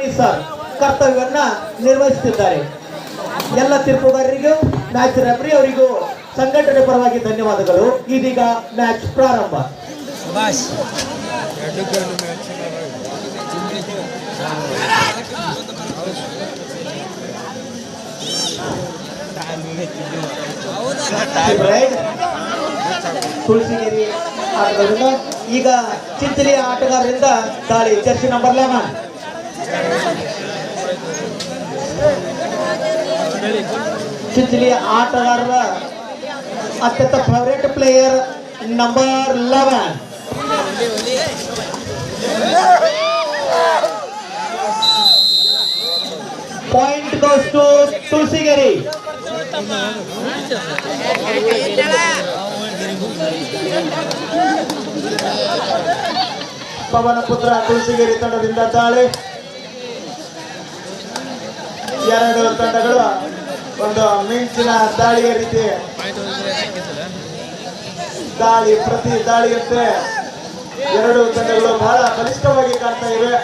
Sony sir ಕರ್ತವ್ಯವನ್ನ ನಿರ್ವಹಿಸುತ್ತಿದ್ದಾರೆ. ಎಲ್ಲ ತೀರ್ಪುಗಾರರಿಗೂ match referee ಅವರಿಗೂ ಸಂಘಟನೆ ಪರವಾಗಿ ಧನ್ಯವಾದಗಳು. ಇದೀಗ ಮ್ಯಾಚ್ ಪ್ರಾರಂಭ. ತುಳಸಿಗಿರಿ ಆಟಗಾರರಿಂದ ಈಗ ಚಿಂಚಲಿ ಆಟಗಾರರಿಂದ ದಾಳಿ. ಜರ್ಸಿ ನಂಬರ್ 11 ಚಿಂಚಲಿ ಆಟಗಾರರ ಅತ್ಯಂತ favourite player number 11. Point goes to Tulasigiri. Pavana Putra Tulasigiri ತಂಡದಿಂದ ದಾಳಿ. ಎರಡು ತಂಡಗಳು ಒಂದು ಮಿಂಚಿನ ದಾಳಿಯ ರೀತಿ ದಾಳಿ ಪ್ರತಿ ದಾಳಿಯಂತೆ ಎರಡು ತಂಡಗಳು ಬಹಳ ಬಲಿಷ್ಠವಾಗಿ ಕಾಣ್ತಾ ಇವೆ.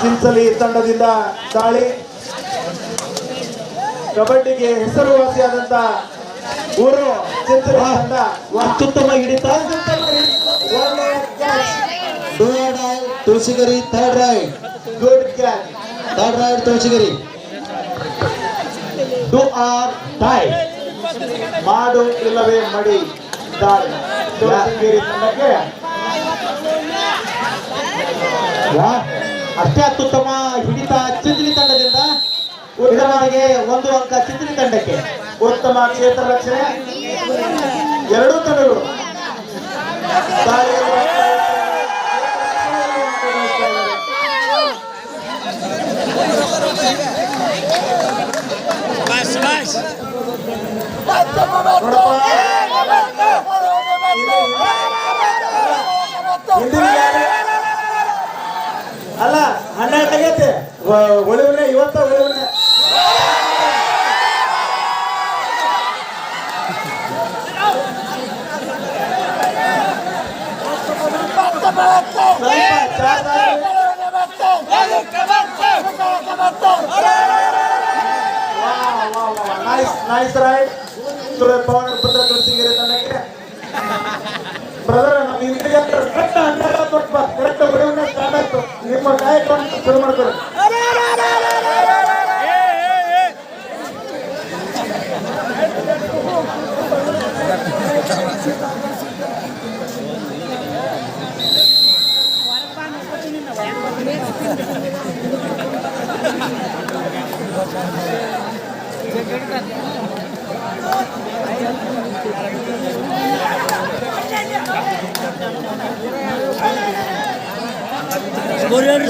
ಚಿಂಚಲಿ ತಂಡದಿಂದ ದಾಳಿ. ಕಬಡ್ಡಿಗೆ ಹೆಸರುವಾಸಿಯಾದಂತ ಊರು ಚಿಂಚಲಿ ತಂಡ ಅತ್ಯುತ್ತಮ ಹಿಡಿತ. Tulasigiri third ride. Good catch. Third ride Tulasigiri. Do or die. ಮಾಡು ಇಲ್ಲವೇ ಮಡಿ ದಾಳಿ. ತುಳಸಿಗಿರಿ ತಂಡಕ್ಕೆ ಅಷ್ಟೇ ಅತ್ಯುತ್ತಮ ಹಿಡಿತ ಚಿಂಚಲಿ ತಂಡದಿಂದ. ಉತ್ತಮವಾಗಿ 1 ಅಂಕ ಚಿಂಚಲಿ ತಂಡಕ್ಕೆ. ಉತ್ತಮ ಕ್ಷೇತ್ರ ರಕ್ಷಣೆ ಎರಡೂ ತಂಡಗಳು ಅಲ್ಲ 12 ಆಗೈತೆ. ಒಳಿವನೆ ಇವತ್ತ ಒಳಿವನೆ ನೈಸ್ ರೈಡ್. ಪವನ ಪುತ್ರ ತುಳಸಿಗಿರಿ ತಂಡಕ್ಕೆ. ಬ್ರದರ್ ನಮ್ಮ ಇಂಡಿಯಾ ಕರೆಕ್ಟ್ ಹೊಡೆವನ್ನ ಸ್ಟಾರ್ಟ್ ಆಯ್ತು. ನಿಮ್ಮ ಕಾರ್ಯಕ್ರಮ ಶುರು ಮಾಡ್ತಾರೆ.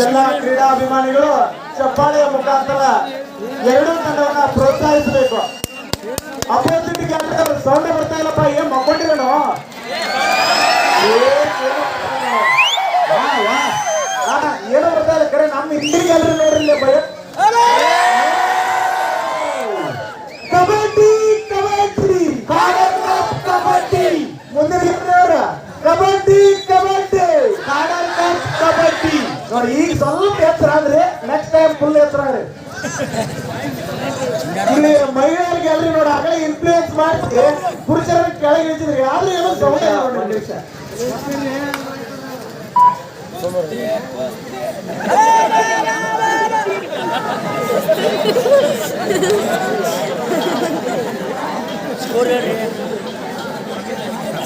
ಎಲ್ಲ ಕ್ರೀಡಾಭಿಮಾನಿಗಳು ಚಪ್ಪಾಳೆಯ ಮುಖಾಂತರ ಎರಡೂ ತಂಡವನ್ನ ಪ್ರೋತ್ಸಾಹಿಸಬೇಕು. ಅಪೋಸಿಟ್ ಸೌಂಡ್ ಬರ್ತಾ ಇಲ್ಲಪ್ಪ. ಏನ್ ಮಕ್ಕೊಂಡಿರೋನು? ಏನೋ ಬರ್ತಾ ಇಲ್ಲ ಕರೆ. ನಮ್ಮ ಇಂಡಿಗೆ ಎಲ್ಲರೂ ನೋಡ್ರಿ ಭಯ. ಕಬಡ್ಡಿ ಕಬಡ್ಡಿ ಕಬಡ್ಡಿ ಮುಂದೆ ಕಬಡ್ಡಿ ಕಬಡ್ಡಿ ಕಬಡ್ಡಿ ನೋಡಿ. ಈಗ ಸ್ವಲ್ಪ ಎತ್ತರ ಆದ್ರೆ ನೆಕ್ಸ್ಟ್ ಟೈಮ್ ಫುಲ್ ಎತ್ತರ ಆಗ್ರಿ. ಇಲ್ಲಿ ಮಹಿಳೆಯರಿಗೆ ಎಲ್ರಿ ನೋಡಿ ಆಗಲೇ ಇನ್ಫ್ಲೂಯೆನ್ಸ್ ಮಾಡಿ ಪುರುಷರ ಕೆಳಗೆ ಇಳಿಸಿದ್ರಿ. ಆದ್ರೂ ಏನೋ ಸೌಂಡ್ ನೋಡಿ ನಿಮಿಷ.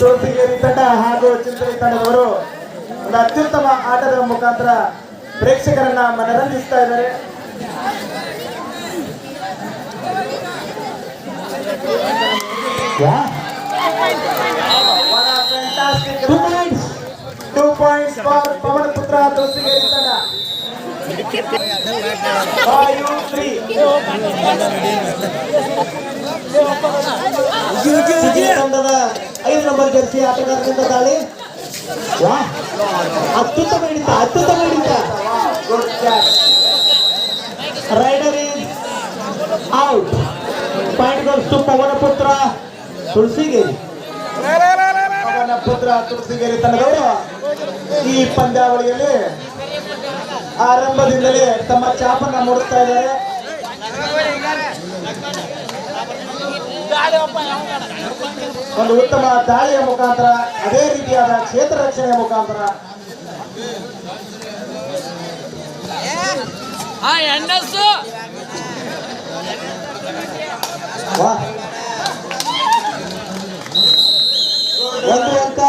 ತುಳಸಿಗಿರಿ ತಂಡ ಹಾಗೂ ಚಿಂಚಲಿ ತಂಡದವರು ಒಂದು ಅತ್ಯುತ್ತಮ ಆಟದ ಮುಖಾಂತರ ಪ್ರೇಕ್ಷಕರನ್ನ ಮನರಂಜಿಸ್ತಾ ಇದ್ದಾರೆ. Two points for ಪವನ ಪುತ್ರ ತುಳಸಿಗಿರಿ ತಂಡ. 5-3. ತಂಡದ 5 ನಂಬರ್ ಜರ್ಸಿ ಆಟಗಾರರಿಂದ ದಾಳಿ. ಅತ್ಯುತ್ತಮ ಹಿಡಿತ ಅತ್ಯುತ್ತಮ ಹಿಡಿತ. Rider is out. Point goes to Pavana Putra Tulasigeri ಅವನ ಪುತ್ರ ತುಳಸಿಗೇರಿ ತಂಡದವರು ಈ ಪಂದ್ಯಾವಳಿಯಲ್ಲಿ ಆರಂಭದಿಂದಲೇ ತಮ್ಮ ಚಾಪನ್ನ ಮೂಡಿಸ್ತಾ ಇದ್ದಾರೆ. ಒಂದು ಉತ್ತಮ ದಾಳಿಯ ಮುಖಾಂತರ, ಅದೇ ರೀತಿಯಾದ ಕ್ಷೇತ್ರ ರಕ್ಷಣೆಯ ಮುಖಾಂತರ ಒಂದು ಅಂಕ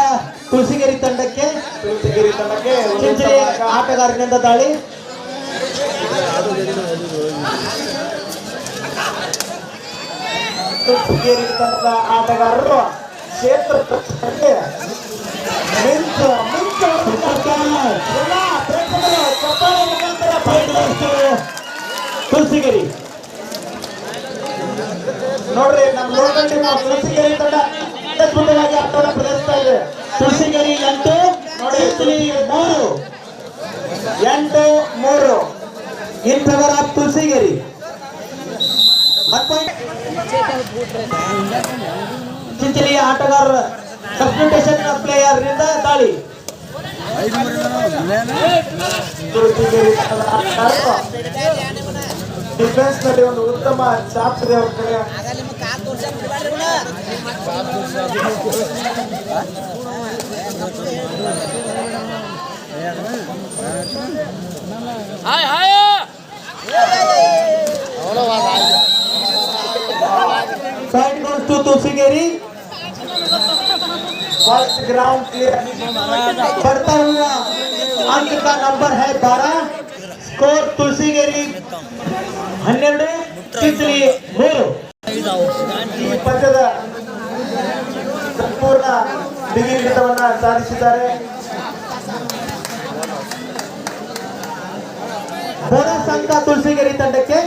ತುಳಸಿಗೇರಿ ತಂಡಕ್ಕೆ. ಚಿಂಚಲಿ ಆಟಗಾರನಿಂದ ದಾಳಿ. ತುಳಸಿಗೇರಿ ತಂಡದ ಆಟಗಾರರು ಕ್ಷೇತ್ರ ತುಳಸಿಗೇರಿ ನೋಡ್ರಿ, ನಮ್ಮ ಲೋಕಲ್ ಟೀಮ್ ತುಳಸಿಗೇರಿ ತಂಡ ಅದ್ಭುತವಾಗಿ ಆಟವನ್ನು ಪ್ರದರ್ಶಿಸ್ತಾ ಇದೆ. ತುಳಸಿಗೇರಿ 8 ನೋಡಿ 8-3 ಇನ್ ಫೇವರ್ ಆಫ್ ತುಳಸಿಗೇರಿ. ಚಿಂಚಲಿ ಆಟಗಾರರ ಸಬ್ಸ್ಟಿಟ್ಯೂಷನ್ ಪ್ಲೇಯರ್ ನಿಂದ ದಾಳಿ. ಡಿಫೆನ್ಸ್ ನಲ್ಲಿ ಒಂದು ಉತ್ತಮ ಚಾಪ್ ಇದೆ ಅವ್ರ ಕಡೆ. Point goes to Tulasigeri. First ground clear. बढ़ता हुआ अंक का नंबर है 12. स्कोर तुलसीगेरी 12, चिंचली 3. ಈ ಪಂದ್ಯದ ಸಂಪೂರ್ಣ ಬಿಗಿ ಹಿಡಿತವನ್ನ ಸಾಧಿಸಿದ್ದಾರೆ. ಬೋನಸ್ ಅಂಕ ತುಳಸಿಗೇರಿ ತಂಡಕ್ಕೆ.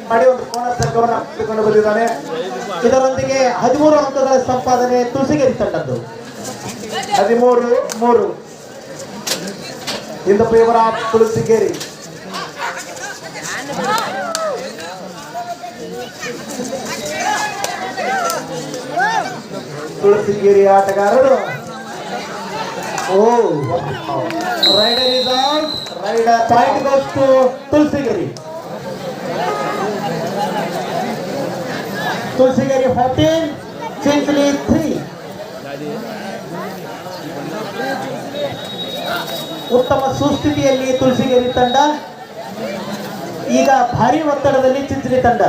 ಮಾಡಿ ಒಂದು ಬೋನಸ್ ಅಂಕವನ್ನು ಪಡೆದುಕೊಂಡು ಬಂದಿದ್ದಾನೆ. ಇದರೊಂದಿಗೆ 13 ಅಂಕಗಳ ಸಂಪಾದನೆ ತುಳಸಿಗೇರಿ ತಂಡದ್ದು. 13-3 in the favour of Tulasigeri. Tulasigeri ಆಟಗಾರರು rider is out. Rider point goes to Tulasigeri. Tulasigeri 14, Chinchali 3. ಉತ್ತಮ ಸುಸ್ಥಿತಿಯಲ್ಲಿ ತುಳಸಿಗೇರಿ ತಂಡ. ಈಗ ಭಾರಿ ಒತ್ತಡದಲ್ಲಿ ಚಿಂಚಲಿ ತಂಡ.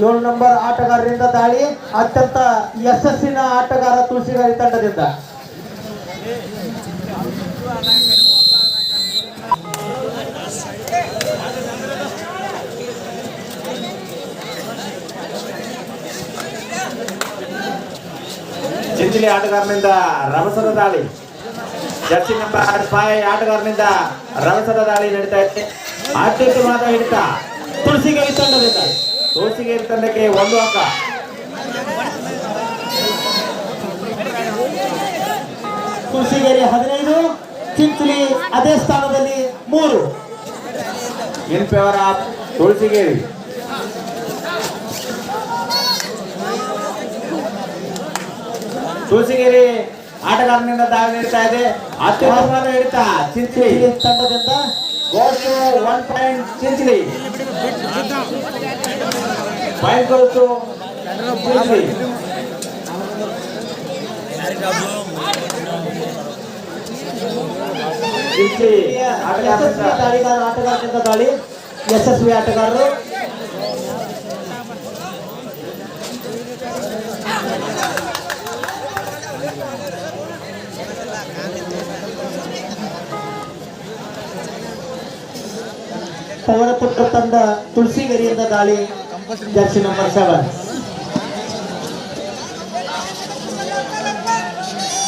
7 ನಂಬರ್ ಆಟಗಾರರಿಂದ ದಾಳಿ. ಅತ್ಯಂತ ಯಶಸ್ಸಿನ ಆಟಗಾರ ತುಳಸಿಗೇರಿ ತಂಡದಿಂದ. ಚಿಂಚಲಿ ಆಟಗಾರನಿಂದ ರಭಸದ ದಾಳಿ. ಜರ್ಸಿ ನಂಬರ್ 5 ಆಟಗಾರನಿಂದ ರಭಸದ ದಾಳಿ ನಡೀತಾ ಇದೆ. ಅತ್ಯುತ್ತಮವಾದ ಹಿಡಿತ ತುಳಸಿಗೇರಿ ತಂಡದಿಂದ. ತುಳಸಿಗೇರಿ ತಂಡಕ್ಕೆ 1 ಅಂಕ. ತುಳಸಿಗೇರಿ 15, ಚಿಂಚಲಿ ಅದೇ ಸ್ಥಾನದಲ್ಲಿ 3 in favour of Tulasigeri. Tulasigeri ಆಟಗಾರನಿಂದ ದಾಳಿ ನೀಡ್ತಾ ಇದೆ. ಅತ್ಯುತ್ತಮವಾದ ಹಿಡಿತ ಚಿಂಚಲಿ ತಂಡದಿಂದ. 1 point Chinchali. Point goes to Chinchali. Chinchali ಆಟಗಾರನಿಂದ ದಾಳಿ. ಯಶಸ್ವಿ ಆಟಗಾರರು. ಪವನಪುತ್ರ ತಂಡ ತುಳಸಿಗೇರಿಯಿಂದ ದಾಳಿ. ಜರ್ಸಿ ನಂಬರ್ 7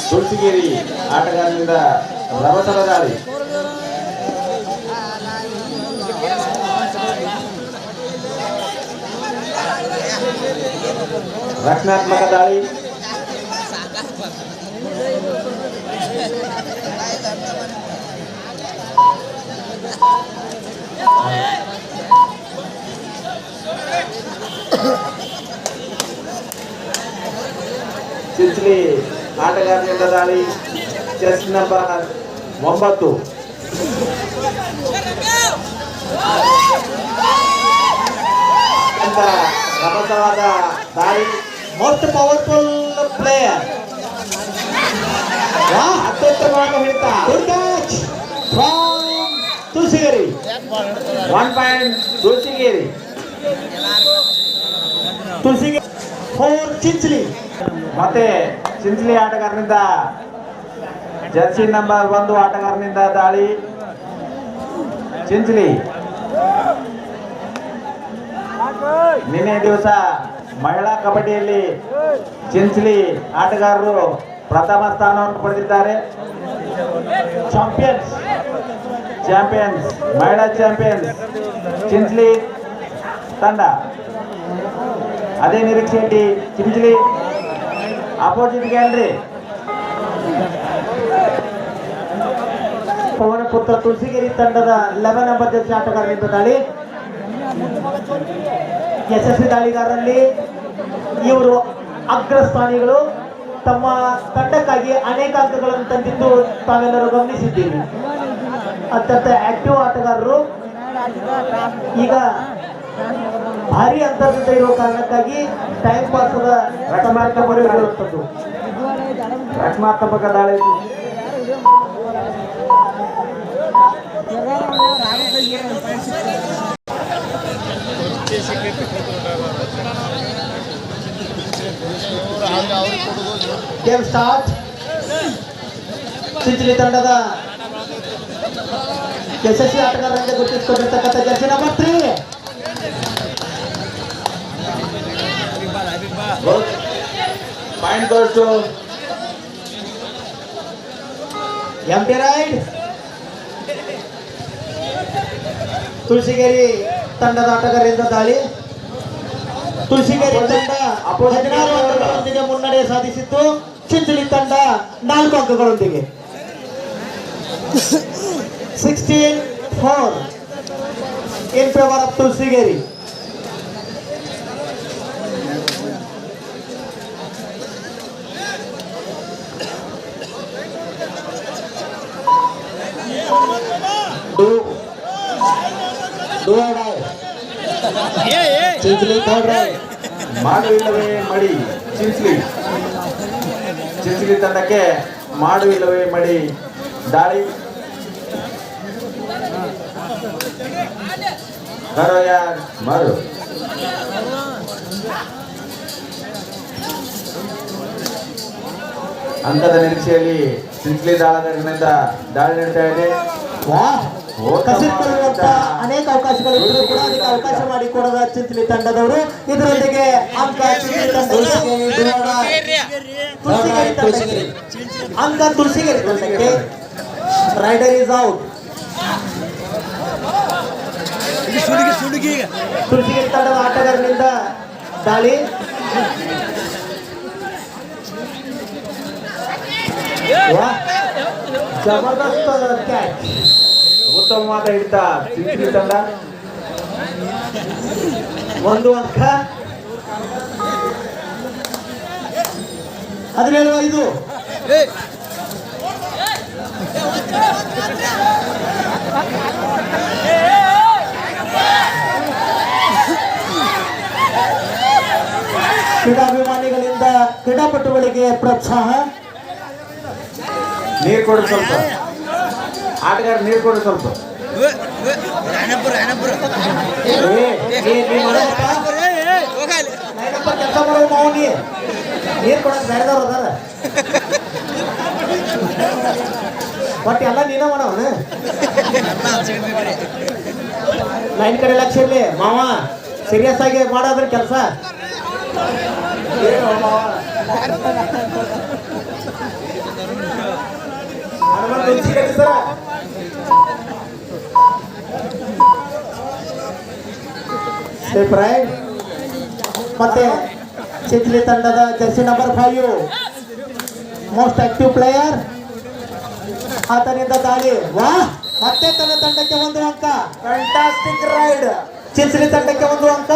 ತುಳಸಿಗೇರಿ ಆಟಗಾರನಿಂದ ರಭಸದ ದಾಳಿ. ರಕ್ಷಣಾತ್ಮಕ ದಾಳಿ. ಚಿಂಚಲಿ ಆಟಗಾರನಿಂದ ದಾಳಿ ಚೆಸ್ ನಂಬರ್ 9 ಅಂತ ರಭಸವಾದ ದಾಳಿ. ಮೋಸ್ಟ್ ಪವರ್ಫುಲ್ ಪ್ಲೇಯರ್ ಅತ್ಯುತ್ತಮವಾದ ಹಿಡಿತ. Good catch from Tulasigeri. 1 point Tulasigeri. Tulasigeri 4 Chinchali. ಮತ್ತೆ ಚಿಂಚಲಿ ಆಟಗಾರನಿಂದ ಜರ್ಸಿ ನಂಬರ್ 1 ಆಟಗಾರನಿಂದ ದಾಳಿ. ಚಿಂಚಲಿ ನಿನ್ನೆ ದಿವಸ ಮಹಿಳಾ ಕಬಡ್ಡಿಯಲ್ಲಿ ಚಿಂಚಲಿ ಆಟಗಾರರು ಪ್ರಥಮ ಸ್ಥಾನವನ್ನು ಪಡೆದಿದ್ದಾರೆ. ಚಾಂಪಿಯನ್ಸ್ ಮಹಿಳಾ ಚಾಂಪಿಯನ್ಸ್ ಚಿಂಚಲಿ ತಂಡ. ಅದೇ ನಿರೀಕ್ಷೆಯಲ್ಲಿ ಚಿಂಚಲಿ ಅಪೋಸಿಟ್ಗೆ ಅಲ್ರಿ ಪವನ ಪುತ್ರ ತುಳಸಿಗೇರಿ ತಂಡದ 11 ನಂಬರ್ ಜರ್ಸಿ ಆಟಗಾರರಿಂದ ದಾಳಿ. ಯಶಸ್ವಿ ದಾಳಿಗಾರರಲ್ಲಿ ಇವರು ಅಗ್ರಸ್ಥಾನಿಗಳು. ತಮ್ಮ ತಂಡಕ್ಕಾಗಿ ಅನೇಕ ಅಂಕಗಳನ್ನು ತಂದಿದ್ದು ತಾವೆಲ್ಲರೂ ಗಮನಿಸಿದ್ದೀವಿ. ಅತ್ಯಂತ ಆಕ್ಟಿವ್ ಆಟಗಾರರು. ಈಗ ಭಾರಿ ಅಂತರದಿಂದ ಇರುವ ಕಾರಣಕ್ಕಾಗಿ ಟೈಮ್ ಪಾಸದ ರಚನಾತ್ಮಕವಾಗಿರುವಂಥದ್ದು. ರಚನಾತ್ಮಕ ದಾಳಿ. Game start. ಚಿಂಚಲಿ ತಂಡದ ಯಶಸ್ವಿ ಆಟಗಾರರಿಂದ ಗುರುತಿಸಿಕೊಂಡಿರ್ತಕ್ಕಂಥ jersey number 3 point goes to empty raid. Tulasigeri ತಂಡದ ಆಟಗಾರರಿಂದ ದಾಳಿ. ತುಳಸಿಗೇರಿ ತಂಡ 16 ಅಂಕಗಳೊಂದಿಗೆ ಮುನ್ನಡೆ ಸಾಧಿಸಿದ್ದು. ಚಿಂಚಲಿ ತಂಡ 4 ಅಂಕಗಳೊಂದಿಗೆ 16-4 ಇನ್ favour of Tulasigeri. Chinchali third ride. ಮಾಡು ಇಲ್ಲವೇ ಮಡಿ. ಚಿಂಚಲಿ ತಂಡಕ್ಕೆ ಮಾಡು ಇಲ್ಲವೇ ಮಡಿ ದಾಳಿ. ಕರೋ ಯಾರ್ ಮಾರು. ಅಂಕದ ನಿರೀಕ್ಷೆಯಲ್ಲಿ ಚಿಂಚಲಿ ದಾಳಗಾರನಿಂದ ದಾಳಿ ನಡೀತಾ ಇದೆ. ಕಸಿದುಕೊಳ್ಳುವಂತ ಅನೇಕ ಅವಕಾಶಗಳಿದ್ದರೂ ಕೂಡ ಅದಕ್ಕೆ ಅವಕಾಶ ಮಾಡಿಕೊಡದ ಚಿಂಚಲಿ ತಂಡದವರು. ಇದರೊಂದಿಗೆ ಅಂಕ ಚಿಂಚಲಿ ಅಂಕ ತುಳಸಿಗೇರಿ ತಂಡಕ್ಕೆ. Rider is out. ತುಳಸಿಗೇರಿ ತಂಡದ ಆಟಗಾರನಿಂದ ದಾಳಿ. ಜಬರ್ದಸ್ತ್ ಕ್ಯಾಚ್. ಉತ್ತಮವಾದ ಹಿಡಿತ ಚಿಂಚಲಿ ತಂಡ. 1 ಅಂಕ. 17-5. ಕ್ರೀಡಾಭಿಮಾನಿಗಳಿಂದ ಕ್ರೀಡಾಪಟುಗಳಿಗೆ ಪ್ರೋತ್ಸಾಹ. ನೀರು ಕೊಡು ಸ್ವಲ್ಪ. ಆಟಗಾರ ನೀರು ಕೊಡು ಸ್ವಲ್ಪ. ಕೆಲಸ ಮಾಡೋ ಮಾವನಿ ನೀರು ಕೊಡಕ್ ಬೇಡದವ್ರು ಅದಾರ. ಬಟ್ ಎಲ್ಲ ನೀನ ಮಾಡವನ. ಲೈನ್ ಕಡೆ ಲಕ್ಷ ಇರ್ಲಿ ಮಾವ. ಸೀರಿಯಸ್ ಆಗಿ ಮಾಡೋದ್ರ ಕೆಲಸ. ಮತ್ತೆ ಚಿಂಚಲಿ ತಂಡದ Jersey number 5 most active player. ಆತನಿಂದ ದಾಳಿ. ಮತ್ತೆ ತನ್ನ ತಂಡಕ್ಕೆ 1 ಅಂಕ. Fantastic ride. ಚಿಂಚಲಿ ತಂಡಕ್ಕೆ 1 ಅಂಕ.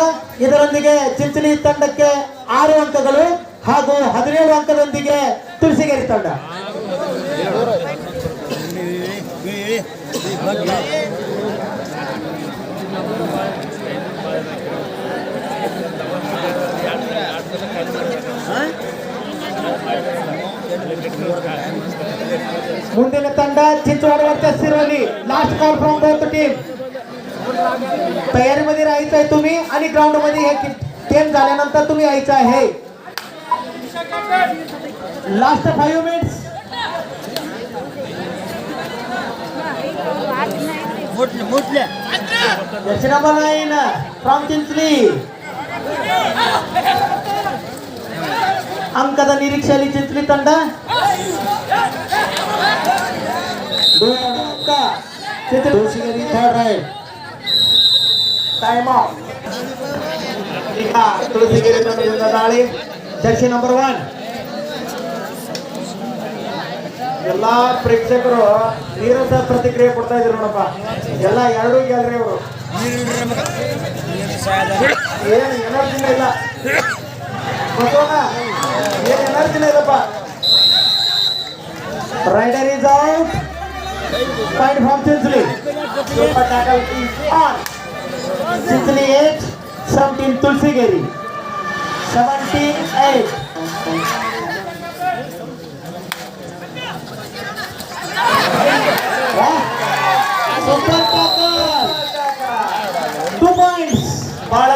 ಇದರೊಂದಿಗೆ ಚಿಂಚಲಿ ತಂಡಕ್ಕೆ 6 ಅಂಕಗಳು ಹಾಗೂ 17 ಅಂಕದೊಂದಿಗೆ ತುಳಸಿಗೇರಿ ತಂಡ. ಮುಂದಿನ ತಂಡ Chinchwad versus Siroli. Last call from both team. तयारीमध्ये राहायचं आहे तुम्ही आणि ग्राउंड मध्ये हे गेम झाल्यानंतर तुम्ही यायचं आहे. Last 5 minutes. Jersey number 9 from Chinchali. अंकದ ನಿರೀಕ್ಷೆಯಲ್ಲಿ ಚಿಂಚಲಿ ತಂಡ 2 ಅಂಕ. Tulasigeri third raid. Time out. ಈಗ ತುಳಸಿಗೇರಿ ತಂಡದಿಂದ ದಾಳಿ. Jersey number 1. ಎಲ್ಲಾ ಪ್ರೇಕ್ಷಕರು ನೀರಸ ಪ್ರತಿಕ್ರಿಯೆ ಕೊಡ್ತಾ ಇದ್ರು ನೋಡಪ್ಪ. ಎಲ್ಲ ಎರಡು ಗೆಲ್ರಿ ಅವರು. ಏನು ಎನರ್ಜಿನೇ ಇಲ್ಲ ಬಸವಣ್ಣ, ಏನು ಎನರ್ಜಿನೇ ಇಲ್ಲಪ್ಪ. Raider is out. Point from Chinchali. Super tackle is on. Chinchali 8, 17 Tulasigeri 78. Super tackle 2 points. ಬಹಳ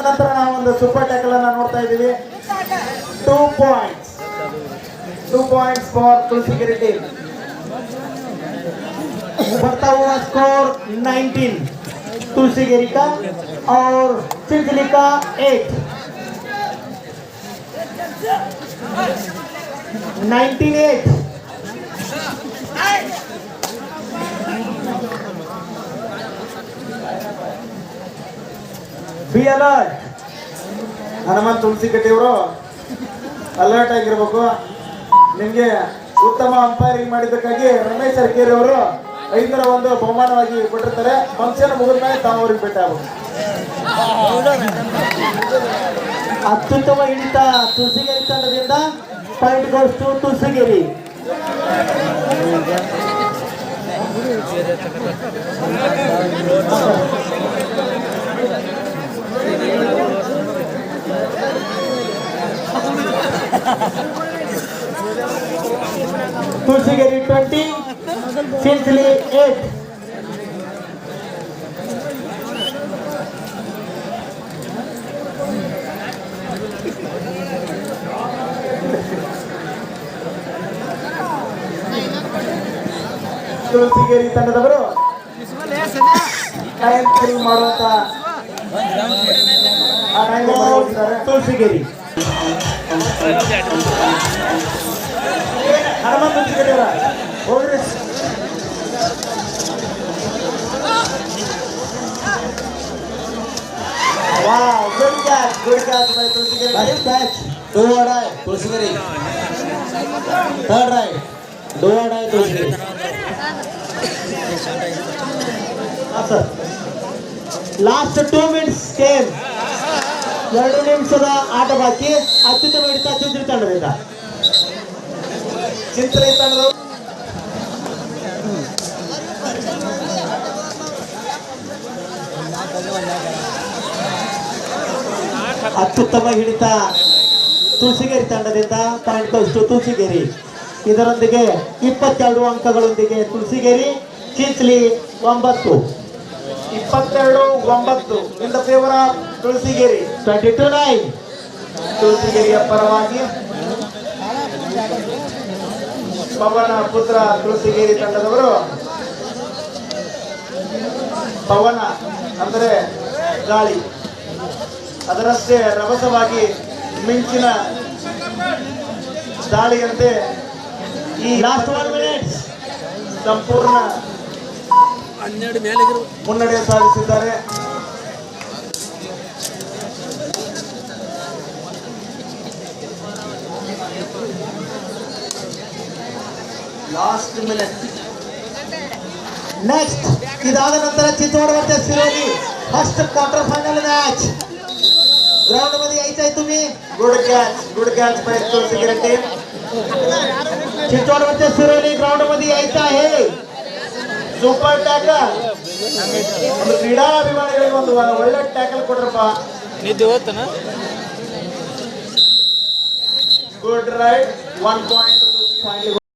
ನಂತರ ನಾವು ಒಂದು ಸೂಪರ್ ಟ್ಯಾಕಲ್ ಅನ್ನ ನೋಡ್ತಾ ಇದ್ದೀವಿ. 2 points. 2 points for Tulasigiri team. बढ़ता हुआ स्कोर 19 तुलसीगिरी का और चिंचली का 8. 19-8. Be alert. ಹನುಮಂತ್ ತುಳಸಿಕಟ್ಟಿಯವರು ಅಲರ್ಟ್ ಆಗಿರ್ಬೇಕು. ನಿಮಗೆ ಉತ್ತಮ ಅಂಪೈರಿಂಗ್ ಮಾಡಿದ್ದಕ್ಕಾಗಿ ರಮೇಶ್ ಅರ್ಕೇರಿ ಅವರು 501 ಬಹುಮಾನವಾಗಿ ಕೊಟ್ಟಿರ್ತಾರೆ. ಫಂಕ್ಷನ್ ಮುಗಿದ ಮೇಲೆ ತಾವು ಅವ್ರಿಗೆ ಭೇಟಿ ಆಗಬೇಕು. ಅತ್ಯುತ್ತಮ ಹಿಡಿತ ತುಳಸಿಗೇರಿ ತಂಡದಿಂದ. Point goes to Tulasigeri. Tulasigiri 20, Chinchali 8. Tulasigeri ತಂಡದವರು ಮಾಡುವಂತ ತುಳಸಿಗೇರಿ. ಹನುಮಂತ್ ತುಳಸಿಗೇರಿ ಅವರ ಹೋಗ್ರಿ. Wow, good catch by Tulasigeri. First catch. Do or die Tulasigeri. Third raid. Do or die Tulasigeri. Last 2 minutes game. 2 ನಿಮಿಷದ ಆಟ ಬಾಕಿ. ಅತ್ಯುತ್ತಮ ಹಿಡಿತ ಚಿಂಚಲಿ ತಂಡದಿಂದ. ಚಿಂಚಲಿ ತಂಡದ ಅತ್ಯುತ್ತಮ ಹಿಡಿತ ತುಳಸಿಗೇರಿ ತಂಡದಿಂದ. Point goes to Tulasigeri. ಇದರೊಂದಿಗೆ 22 ಅಂಕಗಳೊಂದಿಗೆ Tulasigeri. Chinchali 9. 22-9 in the favour of Tulasigeri. 22-9 ತುಳಸಿಗೇರಿಯ ಪರವಾಗಿ ಪವನ ಪುತ್ರ ತುಳಸಿಗೇರಿ ತಂಡದವರು. ಪವನ ಅಂದರೆ ಗಾಳಿ, ಅದರಷ್ಟೇ ರಭಸವಾಗಿ ಮಿಂಚಿನ ದಾಳಿಯಂತೆ ಈ ಲಾಸ್ಟ್ 1 ಮಿನಿಟ್ಸ್ ಸಂಪೂರ್ಣ ಮುನ್ನಡೆ ಸಾಧಿಸಿದ್ದಾರೆ. Last minute. ನೆಕ್ಸ್ಟ್ ಇದಾದ ನಂತರ Chinchwad versus Siroli. First quarter final match ground मध्ये यायचं आहे तुम्ही. गुड कॅच पाहिजे तुळशीगिरी टीम. चिंचवडमध्ये सुरवली ग्राउंड मध्ये यायचं आहे. Super tackle. ಒಂದು ಕ್ರೀಡಾ ಅಭಿಮಾನಿಗಳಿಗೆ ಒಂದು ಒಳ್ಳೆ ಟ್ಯಾಕಲ್ ಕೊಡ್ರಪ್ಪ. ನಿದ್ದೆ ಹೋತನ. Good right 1 point.